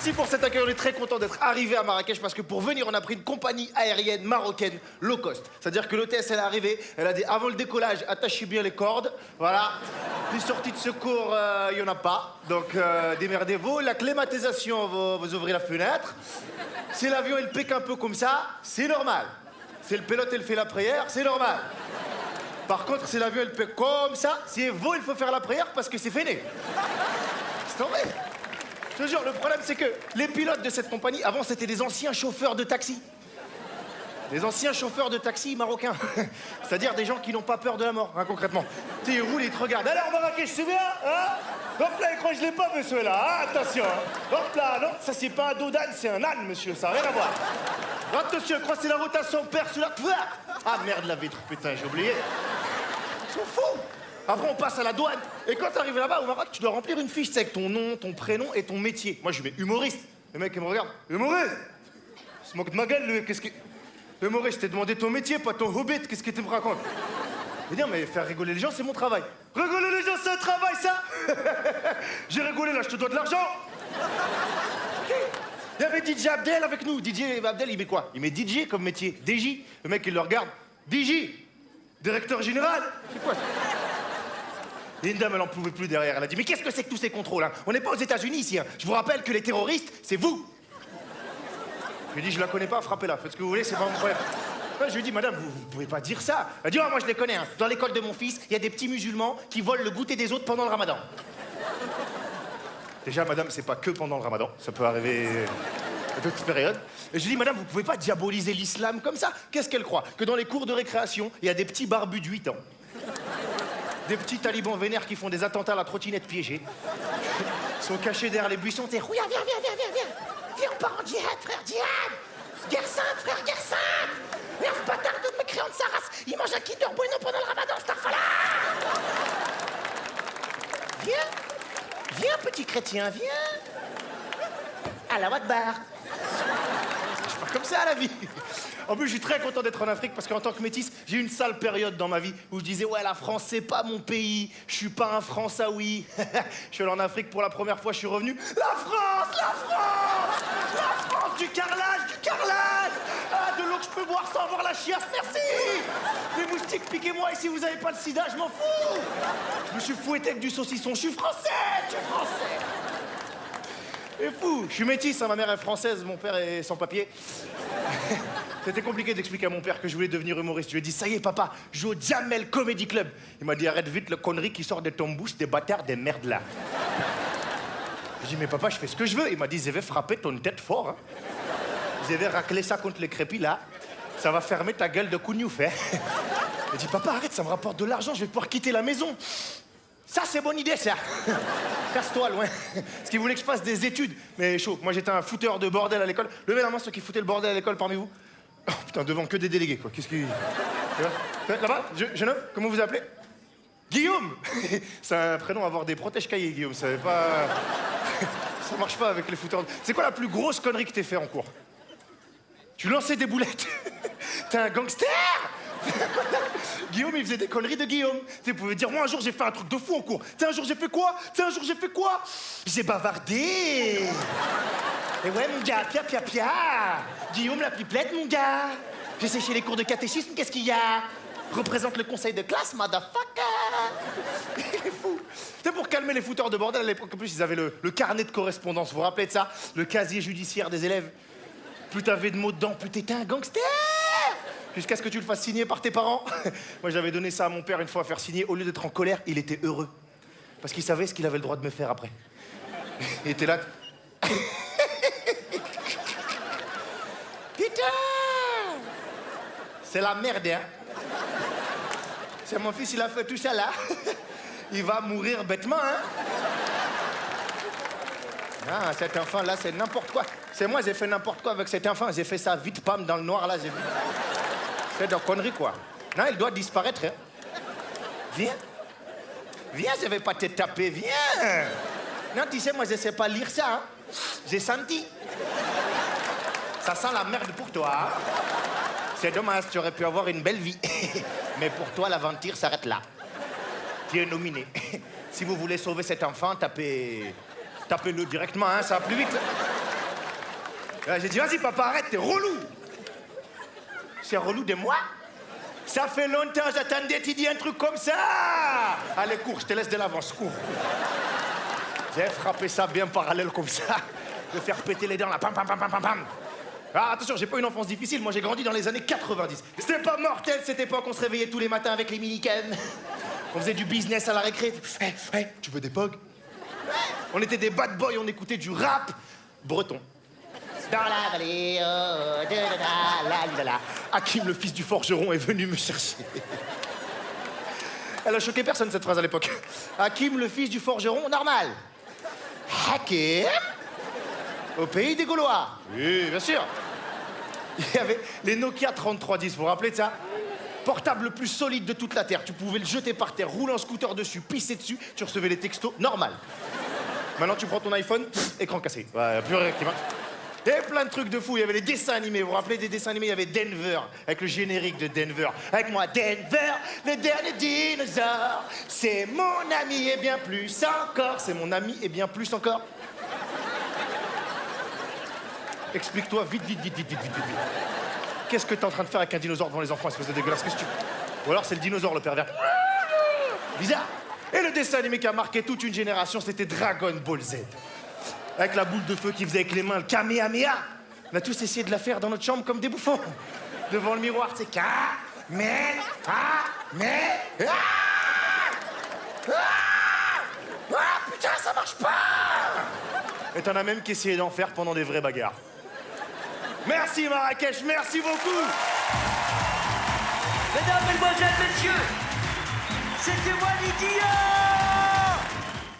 Merci pour cet accueil, on est très content d'être arrivé à Marrakech parce que pour venir, on a pris une compagnie aérienne marocaine low cost. C'est-à-dire que l'hôtesse, elle est arrivée, elle a dit avant le décollage, attachez bien les cordes, voilà. Les sorties de secours, il n'y en a pas, donc démerdez-vous. La climatisation, vous ouvrez la fenêtre. Si l'avion, il pique un peu comme ça, c'est normal. Si le pilote, il fait la prière, c'est normal. Par contre, si l'avion, il pique comme ça, c'est vous, il faut faire la prière parce que c'est fini. C'est vrai. Je te jure, le problème, c'est que les pilotes de cette compagnie, avant, c'était des anciens chauffeurs de taxi. Des anciens chauffeurs de taxi marocains. C'est-à-dire des gens qui n'ont pas peur de la mort, hein, concrètement. Tu sais, ils roulent, ils te regardent. Alors, Marrakech, c'est bien, hein? Hop là, il croit que je l'ai pas, monsieur, là, hein? Attention, hein? Hop là, non, ça, c'est pas un dos d'âne, c'est un âne, monsieur, ça n'a rien à voir. Attention, je crois que c'est la rotation père sous la... Ah, merde, la vitre, putain, j'ai oublié. Ils sont fous. Après, on passe à la douane. Et quand t'arrives là-bas, au Maroc, tu dois remplir une fiche, c'est avec ton nom, ton prénom et ton métier. Moi, je mets humoriste. Le mec, il me regarde. Humoriste? Il se moque de ma gueule, lui. Qu'est-ce que... Humoriste, je t'ai demandé ton métier, pas ton hobbit. Qu'est-ce que tu me racontes? Je veux dire, mais faire rigoler les gens, c'est mon travail. Rigoler les gens, c'est un travail, ça? J'ai rigolé, là, je te dois de l'argent. Okay. Il y avait DJ Abdel avec nous. DJ Abdel, il met quoi? Il met DJ comme métier. DJ. Le mec, il le regarde. DJ. Directeur général. C'est quoi ça? Et une dame, elle en pouvait plus derrière. Elle a dit, mais qu'est-ce que c'est que tous ces contrôles, hein? On n'est pas aux États-Unis ici, hein. Je vous rappelle que les terroristes, c'est vous. Je lui ai dit, je la connais pas, frappez-la. Faites ce que vous voulez, c'est pas mon problème. Je lui ai dit, madame, vous pouvez pas dire ça. Elle a dit, oh, moi je les connais, hein. Dans l'école de mon fils, il y a des petits musulmans qui volent le goûter des autres pendant le ramadan. Déjà, madame, c'est pas que pendant le ramadan. Ça peut arriver à d'autres périodes. Et je lui ai dit, madame, vous pouvez pas diaboliser l'islam comme ça. Qu'est-ce qu'elle croit? Que dans les cours de récréation, il y a des petits barbus de 8 ans. Des petits talibans vénères qui font des attentats à la trottinette piégée. Ils sont cachés derrière les buissons. T'es, viens, viens, on part en djihad, frère, djihad. Guerre sainte, frère, guerre sainte. Merde, ce bâtard de mécréant de sa race, il mange un Kinder Bueno pendant le ramadan, cette affaire-là. Viens, petit chrétien, viens. Allah Akbar. C'est pas comme ça, la vie. En plus, je suis très content d'être en Afrique parce qu'en tant que métis, j'ai eu une sale période dans ma vie où je disais, ouais, la France, c'est pas mon pays. Je suis pas un Françaoui. Je suis allé en Afrique pour la première fois, je suis revenu. La France, la France! La France, du carrelage, du carrelage! Ah, de l'eau que je peux boire sans avoir la chiasse, merci! Les moustiques, piquez-moi, et si vous avez pas le sida, je m'en fous! Je me suis fouetté avec du saucisson, je suis français! C'est fou, je suis métis, hein, ma mère est française, mon père est sans papier. C'était compliqué d'expliquer à mon père que je voulais devenir humoriste. Je lui ai dit, ça y est, papa, je joue au Jamel Comedy Club. Il m'a dit, arrête vite le connerie qui sort de ton bouche, des bâtards, des merdes là. J'ai dit, mais papa, je fais ce que je veux. Il m'a dit, je vais frapper ton tête fort. Hein. Je vais racler ça contre les crépis là. Ça va fermer ta gueule de cougnouf, hein. J'ai dit, papa, arrête, ça me rapporte de l'argent, je vais pouvoir quitter la maison. Ça, c'est bonne idée, ça. Casse-toi, loin. Parce qu'il voulait que je fasse des études. Mais chaud, moi, j'étais un fouteur de bordel à l'école. Levez la main, ceux qui foutaient le bordel à l'école parmi vous. Oh, putain, devant que des délégués, quoi. Qu'est-ce qui... Là-bas, jeune homme, comment vous appelez? Guillaume. C'est un prénom à avoir des protèges-cahiers, Guillaume. Ça pas... Ça marche pas avec les fouteurs. C'est quoi la plus grosse connerie que t'aies fait en cours? Tu lançais des boulettes. T'es un gangster. Guillaume, il faisait des conneries de Guillaume. Tu pouvais dire, moi, un jour, j'ai fait un truc de fou en cours. Un jour, j'ai fait quoi? J'ai bavardé. Et ouais, mon gars, pia. Guillaume, la pipelette, mon gars. J'ai séché les cours de catéchisme, qu'est-ce qu'il y a? Représente le conseil de classe, motherfucker. Il est fou. C'est pour calmer les fouteurs de bordel à l'époque. En plus, ils avaient le carnet de correspondance. Vous vous rappelez de ça? Le casier judiciaire des élèves. Plus t'avais de mots dedans, plus t'étais un gangster. Jusqu'à ce que tu le fasses signer par tes parents. Moi, j'avais donné ça à mon père une fois à faire signer. Au lieu d'être en colère, il était heureux. Parce qu'il savait ce qu'il avait le droit de me faire après. Il était là. Putain! C'est la merde, hein? C'est mon fils, il a fait tout ça là. Il va mourir bêtement, hein? Ah, cet enfant-là, c'est n'importe quoi. C'est moi, j'ai fait n'importe quoi avec cet enfant. J'ai fait ça vite, pam, dans le noir, là. C'est de conneries, quoi. Non, il doit disparaître, hein. Viens, je vais pas te taper, viens. Non, tu sais, moi, je sais pas lire ça, hein. J'ai senti. Ça sent la merde pour toi, hein. C'est dommage, tu aurais pu avoir une belle vie. Mais pour toi, l'aventure s'arrête là. Tu es nominé. Si vous voulez sauver cet enfant, tapez-le directement, hein, ça va plus vite. Là, j'ai dit, vas-y, papa, arrête, t'es relou. C'est relou de moi? Ça fait longtemps, j'attendais, tu dis un truc comme ça. Allez, cours, je te laisse de l'avance, cours. J'ai frappé ça bien parallèle comme ça. De faire péter les dents, là, pam, pam, pam, pam, pam, pam. Ah, attention, j'ai pas une enfance difficile, moi j'ai grandi dans les années 90. C'était pas mortel cette époque, on se réveillait tous les matins avec les minicams. On faisait du business à la récré. Tu veux des pogs? On était des bad boys, on écoutait du rap breton. Dans la vallée, oh, de la. Hakim, le fils du forgeron, est venu me chercher. Elle a choqué personne, cette phrase, à l'époque. Hakim, le fils du forgeron, normal. Hakim, au pays des Gaulois. Oui, bien sûr. Il y avait les Nokia 3310, vous vous rappelez de ça? Portable le plus solide de toute la Terre. Tu pouvais le jeter par terre, rouler en scooter dessus, pisser dessus, tu recevais les textos, normal. Maintenant, tu prends ton iPhone, écran cassé. Ouais, plus rien qui marche. Il y avait plein de trucs de fou. Il y avait les dessins animés. Vous vous rappelez des dessins animés? Il y avait Denver, avec le générique de Denver. Avec moi, Denver, le dernier dinosaure. C'est mon ami et bien plus encore. C'est mon ami et bien plus encore. Explique-toi vite. Qu'est-ce que t'es en train de faire avec un dinosaure devant les enfants, espèce de dégueulasse? Qu'est-ce que tu... Ou alors c'est le dinosaure, le pervers. Bizarre. Et le dessin animé qui a marqué toute une génération, c'était Dragon Ball Z. Avec la boule de feu qui faisait avec les mains, le Kamehameha. On a tous essayé de la faire dans notre chambre comme des bouffons. Devant le miroir, c'est Kamehameha. Putain, ça marche pas. Et t'en as même qui essayaient d'en faire pendant des vraies bagarres. Merci Marrakech, merci beaucoup. Mesdames, Mesdemoiselles, Messieurs, c'était moi Lydia.